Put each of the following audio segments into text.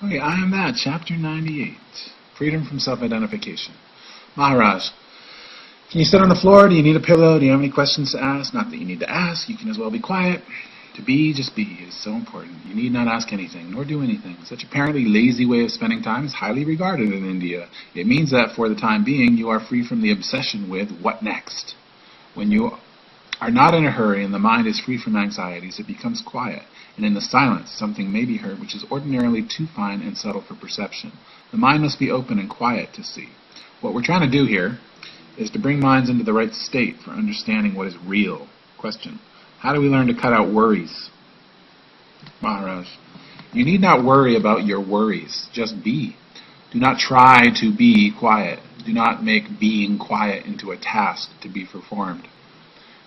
Okay, I am that, chapter 98. Freedom from self-identification. Maharaj, can you sit on the floor? Do you need a pillow? Do you have any questions to ask? Not that you need to ask, you can as well be quiet. To be, just be, is so important. You need not ask anything, nor do anything. Such apparently lazy way of spending time is highly regarded in India. It means that, for the time being, you are free from the obsession with what next. When you are not in a hurry and the mind is free from anxieties, it becomes quiet, and in the silence something may be heard which is ordinarily too fine and subtle for perception. The mind must be open and quiet to see. What we're trying to do here is to bring minds into the right state for understanding what is real. Question: how do we learn to cut out worries? Maharaj, you need not worry about your worries. Just be. Do not try to be quiet. Do not make being quiet into a task to be performed.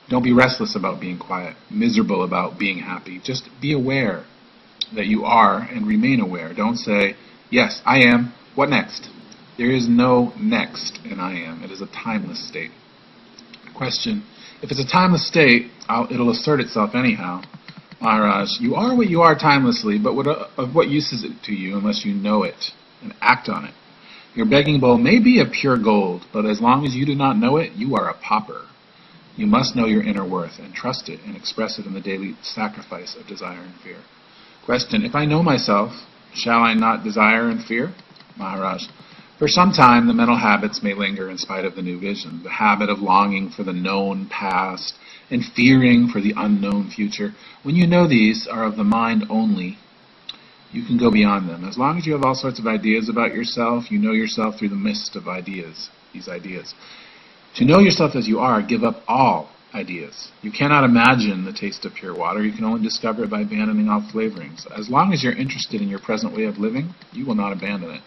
Don't be restless about being quiet, miserable about being happy. Just be aware that you are and remain aware. Don't say, yes, I am. What next? There is no next in I am. It is a timeless state. Question: if it's a timeless state, it'll assert itself anyhow. Maharaj, you are what you are timelessly, but of what use is it to you unless you know it and act on it? Your begging bowl may be of pure gold, but as long as you do not know it, you are a pauper. You must know your inner worth and trust it and express it in the daily sacrifice of desire and fear. Question: if I know myself, shall I not desire and fear? Maharaj, for some time the mental habits may linger in spite of the new vision. The habit of longing for the known past and fearing for the unknown future. When you know these are of the mind only, you can go beyond them. As long as you have all sorts of ideas about yourself, you know yourself through the mist of ideas, these ideas. To know yourself as you are, give up all ideas. You cannot imagine the taste of pure water. You can only discover it by abandoning all flavorings. As long as you're interested in your present way of living, you will not abandon it.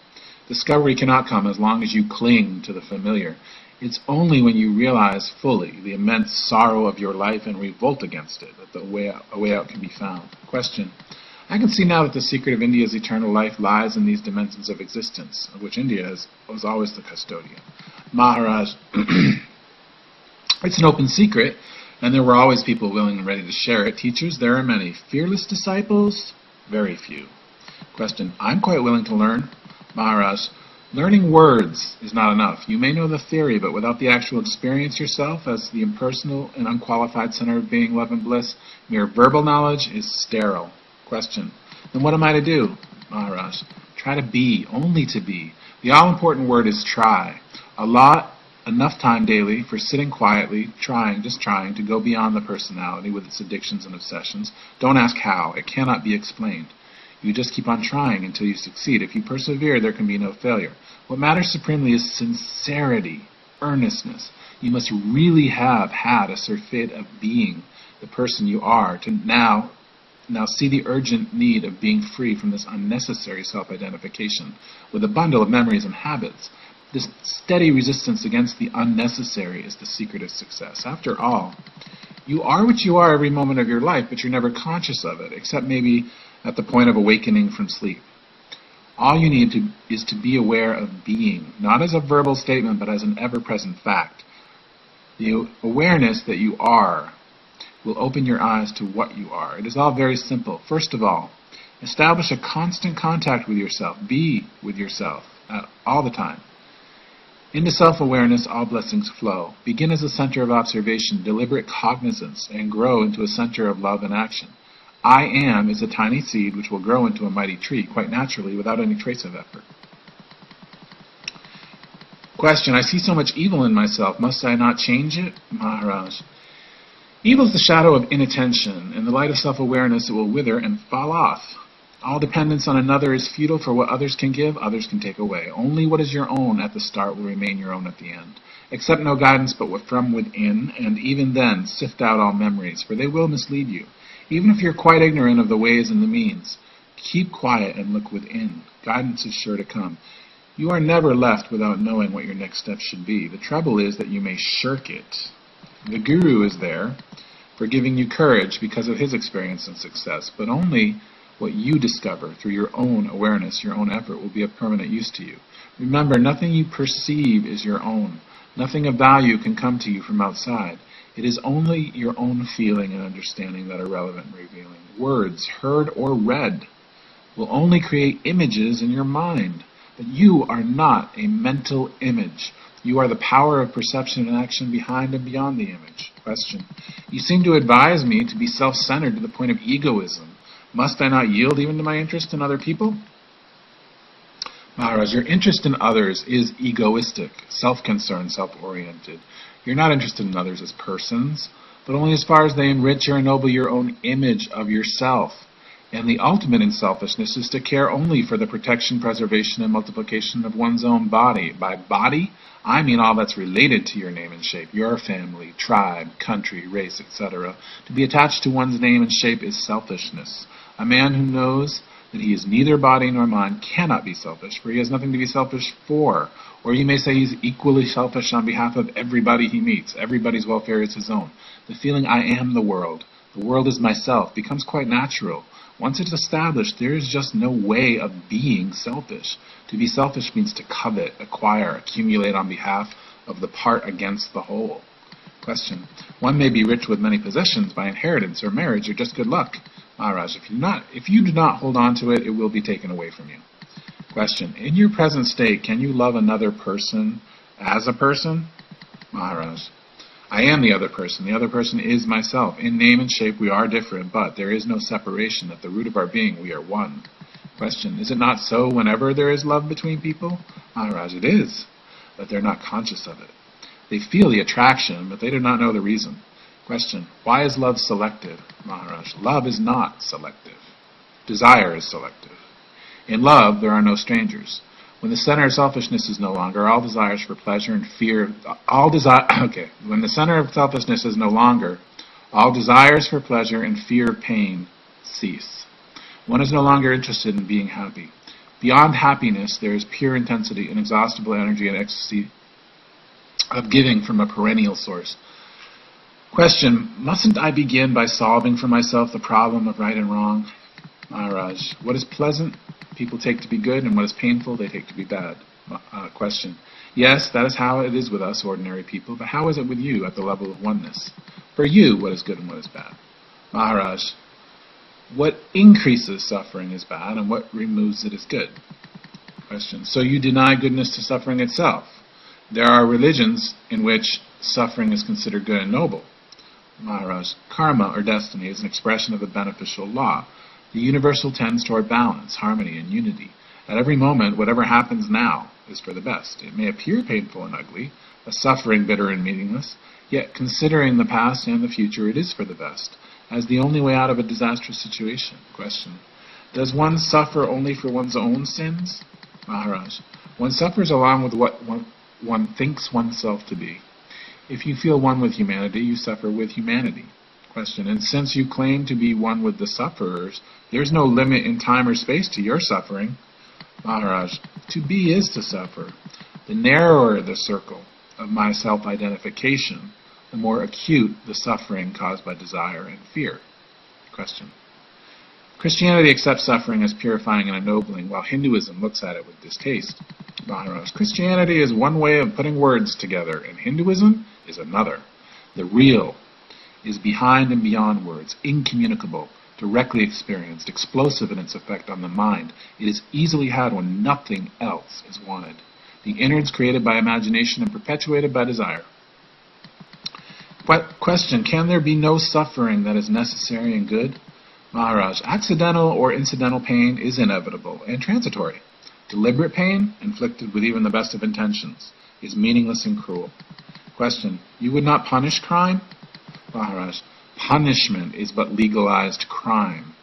Discovery cannot come as long as you cling to the familiar. It's only when you realize fully the immense sorrow of your life and revolt against it that a way out can be found. Question: I can see now that the secret of India's eternal life lies in these dimensions of existence, of which India was always the custodian. Maharaj, it's an open secret, and there were always people willing and ready to share it. Teachers, there are many. Fearless disciples, very few. Question: I'm quite willing to learn. Maharaj, learning words is not enough. You may know the theory, but without the actual experience yourself as the impersonal and unqualified center of being, love, and bliss, mere verbal knowledge is sterile. Question: then what am I to do? Maharaj, try to be, only to be. The all-important word is try. Enough time daily for sitting quietly, just trying to go beyond the personality with its addictions and obsessions. Don't ask how. It cannot be explained. You just keep on trying until you succeed. If you persevere, there can be no failure. What matters supremely is sincerity, earnestness. You must really have had a surfeit of being the person you are to now see the urgent need of being free from this unnecessary self-identification with a bundle of memories and habits. This steady resistance against the unnecessary is the secret of success. After all, you are what you are every moment of your life, but you're never conscious of it, except maybe at the point of awakening from sleep. All you need is to be aware of being, not as a verbal statement, but as an ever-present fact. The awareness that you are will open your eyes to what you are. It is all very simple. First of all, establish a constant contact with yourself. Be with yourself all the time. Into self-awareness, all blessings flow. Begin as a center of observation, deliberate cognizance, and grow into a center of love and action. I am is a tiny seed which will grow into a mighty tree, quite naturally, without any trace of effort. Question: I see so much evil in myself. Must I not change it? Maharaj, evil is the shadow of inattention. In the light of self-awareness, it will wither and fall off. All dependence on another is futile, for what others can give, others can take away. Only what is your own at the start will remain your own at the end. Accept no guidance but from within, and even then sift out all memories, for they will mislead you. Even if you're quite ignorant of the ways and the means, keep quiet and look within. Guidance is sure to come. You are never left without knowing what your next step should be. The trouble is that you may shirk it. The Guru is there for giving you courage because of his experience and success, but only what you discover through your own awareness, your own effort, will be of permanent use to you. Remember, nothing you perceive is your own. Nothing of value can come to you from outside. It is only your own feeling and understanding that are relevant and revealing. Words, heard or read, will only create images in your mind. But you are not a mental image. You are the power of perception and action behind and beyond the image. Question. You seem to advise me to be self-centered to the point of egoism. Must I not yield even to my interest in other people? Maharaj, your interest in others is egoistic, self-concerned, self-oriented. You're not interested in others as persons, but only as far as they enrich or ennoble your own image of yourself. And the ultimate in selfishness is to care only for the protection, preservation, and multiplication of one's own body. By body, I mean all that's related to your name and shape, your family, tribe, country, race, etc. To be attached to one's name and shape is selfishness. A man who knows that he is neither body nor mind cannot be selfish, for he has nothing to be selfish for. Or you may say he's equally selfish on behalf of everybody he meets. Everybody's welfare is his own. The feeling I am the world is myself, becomes quite natural. Once it's established, there is just no way of being selfish. To be selfish means to covet, acquire, accumulate on behalf of the part against the whole. Question. One may be rich with many possessions by inheritance or marriage or just good luck. Maharaj, if you do not hold on to it, it will be taken away from you. Question. In your present state, can you love another person as a person? Maharaj. I am the other person. The other person is myself. In name and shape we are different, but there is no separation. At the root of our being we are one. Question. Is it not so whenever there is love between people? Maharaj, it is, but they're not conscious of it. They feel the attraction, but they do not know the reason. Question. Why is love selective? Maharaj, love is not selective. Desire is selective. In love, there are no strangers. When the center of selfishness is no longer, all desires for pleasure and fear, when the center of selfishness is no longer, all desires for pleasure and fear of pain cease. One is no longer interested in being happy. Beyond happiness, there is pure intensity, inexhaustible energy, and ecstasy of giving from a perennial source. Question, mustn't I begin by solving for myself the problem of right and wrong? Maharaj, what is pleasant, people take to be good, and what is painful, they take to be bad. Question, yes, that is how it is with us ordinary people, but how is it with you at the level of oneness? For you, what is good and what is bad? Maharaj, what increases suffering is bad, and what removes it is good. Question, so you deny goodness to suffering itself. There are religions in which suffering is considered good and noble. Maharaj, karma or destiny is an expression of a beneficial law. The universal tends toward balance, harmony, and unity. At every moment, whatever happens now is for the best. It may appear painful and ugly, a suffering bitter and meaningless, yet considering the past and the future, it is for the best, as the only way out of a disastrous situation. Question, does one suffer only for one's own sins? Maharaj, one suffers along with what one thinks oneself to be. If you feel one with humanity, you suffer with humanity. Question, and since you claim to be one with the sufferers, there's no limit in time or space to your suffering. Maharaj, to be is to suffer. The narrower the circle of my self-identification, the more acute the suffering caused by desire and fear. Question, Christianity accepts suffering as purifying and ennobling, while Hinduism looks at it with distaste. Maharaj, Christianity is one way of putting words together, and Hinduism is another. The real is behind and beyond words, incommunicable, directly experienced, explosive in its effect on the mind. It is easily had when nothing else is wanted. The innards created by imagination and perpetuated by desire. Question, can there be no suffering that is necessary and good? Maharaj, accidental or incidental pain is inevitable and transitory. Deliberate pain, inflicted with even the best of intentions, is meaningless and cruel. Question, you would not punish crime? Maharaj, punishment is but legalized crime.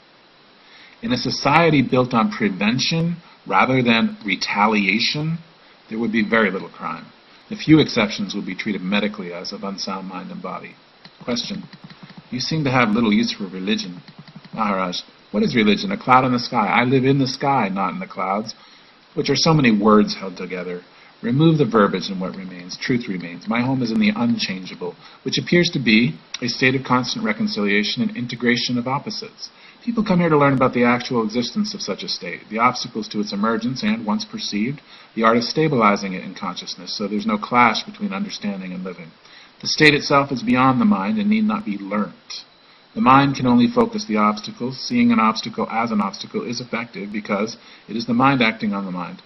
In a society built on prevention rather than retaliation, there would be very little crime. The few exceptions would be treated medically as of unsound mind and body. Question, you seem to have little use for religion. Maharaj, what is religion? A cloud in the sky. I live in the sky, not in the clouds, which are so many words held together. Remove the verbiage and what remains. Truth remains. My home is in the unchangeable, which appears to be a state of constant reconciliation and integration of opposites. People come here to learn about the actual existence of such a state, the obstacles to its emergence, and, once perceived, the art of stabilizing it in consciousness, so there's no clash between understanding and living. The state itself is beyond the mind and need not be learnt. The mind can only focus the obstacles. Seeing an obstacle as an obstacle is effective because it is the mind acting on the mind.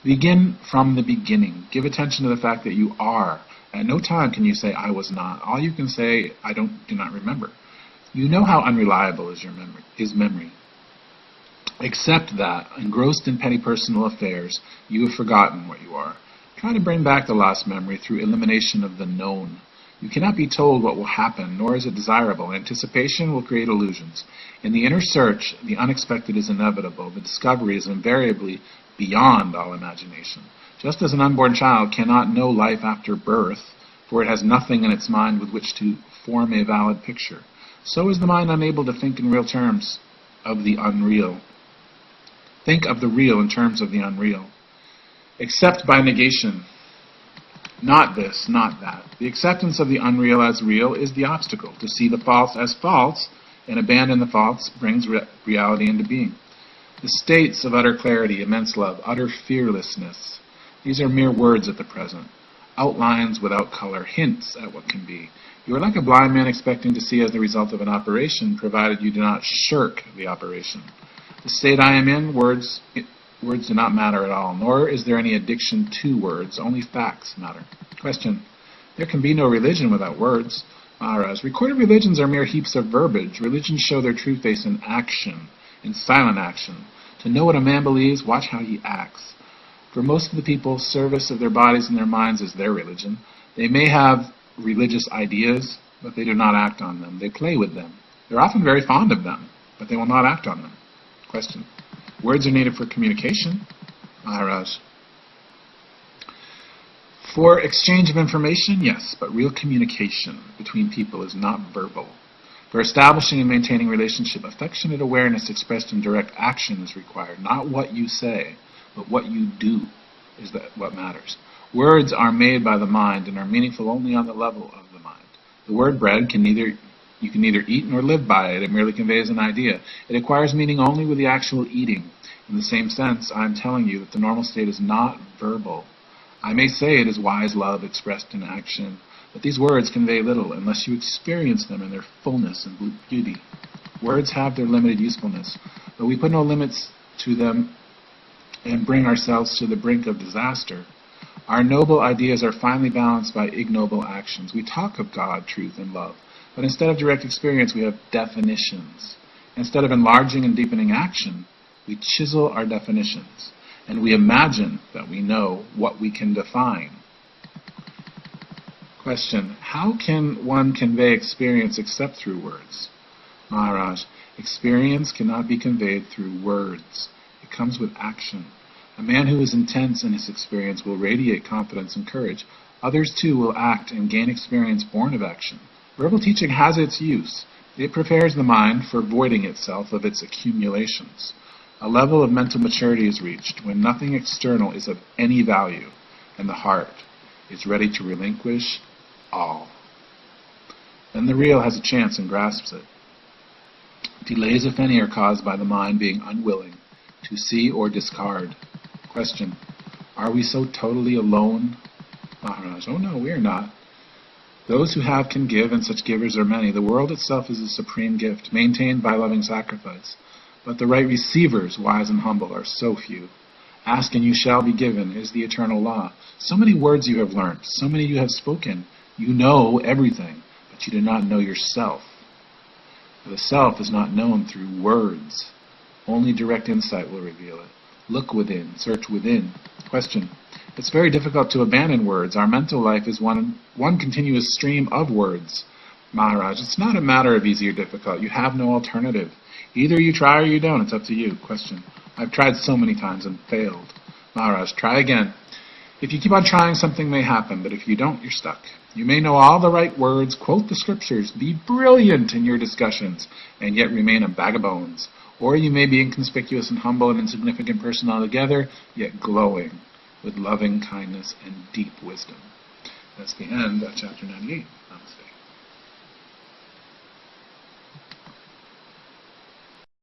Begin from the beginning. Give attention to the fact that you are. At no time can you say, I was not. All you can say, I do not remember. You know how unreliable is memory. Accept that, engrossed in petty personal affairs, you have forgotten what you are. Try to bring back the lost memory through elimination of the known. You cannot be told what will happen, nor is it desirable. Anticipation will create illusions. In the inner search, the unexpected is inevitable. The discovery is invariably beyond all imagination. Just as an unborn child cannot know life after birth, for it has nothing in its mind with which to form a valid picture, so is the mind unable to think in real terms of the unreal. Think of the real in terms of the unreal. Accept by negation. Not this, not that. The acceptance of the unreal as real is the obstacle. To see the false as false and abandon the false brings reality into being. The states of utter clarity, immense love, utter fearlessness, these are mere words at the present. Outlines without color, hints at what can be. You are like a blind man expecting to see as the result of an operation, provided you do not shirk the operation. The state I am in, words do not matter at all, nor is there any addiction to words, only facts matter. Question. There can be no religion without words. Maharaj, recorded religions are mere heaps of verbiage. Religions show their true face in action, in silent action. To know what a man believes, watch how he acts. For most of the people, service of their bodies and their minds is their religion. They may have religious ideas, but they do not act on them. They play with them. They're often very fond of them, but they will not act on them. Question. Words are needed for communication. Maharaj. For exchange of information, yes, but real communication between people is not verbal. For establishing and maintaining relationship, affectionate awareness expressed in direct action is required. Not what you say, but what you do is what matters. Words are made by the mind and are meaningful only on the level of the mind. The word bread you can neither eat nor live by it. It merely conveys an idea. It acquires meaning only with the actual eating. In the same sense, I am telling you that the normal state is not verbal. I may say it is wise love expressed in action, but these words convey little unless you experience them in their fullness and beauty. Words have their limited usefulness, but we put no limits to them and bring ourselves to the brink of disaster. Our noble ideas are finally balanced by ignoble actions. We talk of God, truth, and love, but instead of direct experience, we have definitions. Instead of enlarging and deepening action, we chisel our definitions, and we imagine that we know what we can define. Question. How can one convey experience except through words? Maharaj, experience cannot be conveyed through words. It comes with action. A man who is intense in his experience will radiate confidence and courage. Others too will act and gain experience born of action. Verbal teaching has its use. It prepares the mind for voiding itself of its accumulations. A level of mental maturity is reached when nothing external is of any value, and the heart is ready to relinquish all. Then the real has a chance and grasps it. Delays, if any, are caused by the mind being unwilling to see or discard. Question. Are we so totally alone? Maharaj. Oh no, we are not. Those who have can give, and such givers are many. The world itself is a supreme gift, maintained by loving sacrifice. But the right receivers, wise and humble, are so few. Ask and you shall be given is the eternal law. So many words you have learned, so many you have spoken. You know everything, but you do not know yourself. The self is not known through words. Only direct insight will reveal it. Look within, search within. Question. It's very difficult to abandon words. Our mental life is one continuous stream of words. Maharaj, it's not a matter of easy or difficult. You have no alternative. Either you try or you don't. It's up to you. Question. I've tried so many times and failed. Maharaj, try again. If you keep on trying, something may happen, but if you don't, you're stuck. You may know all the right words, quote the scriptures, be brilliant in your discussions, and yet remain a bag of bones. Or you may be inconspicuous and humble and insignificant person altogether, yet glowing with loving kindness and deep wisdom. That's the end of chapter 98. Namaste.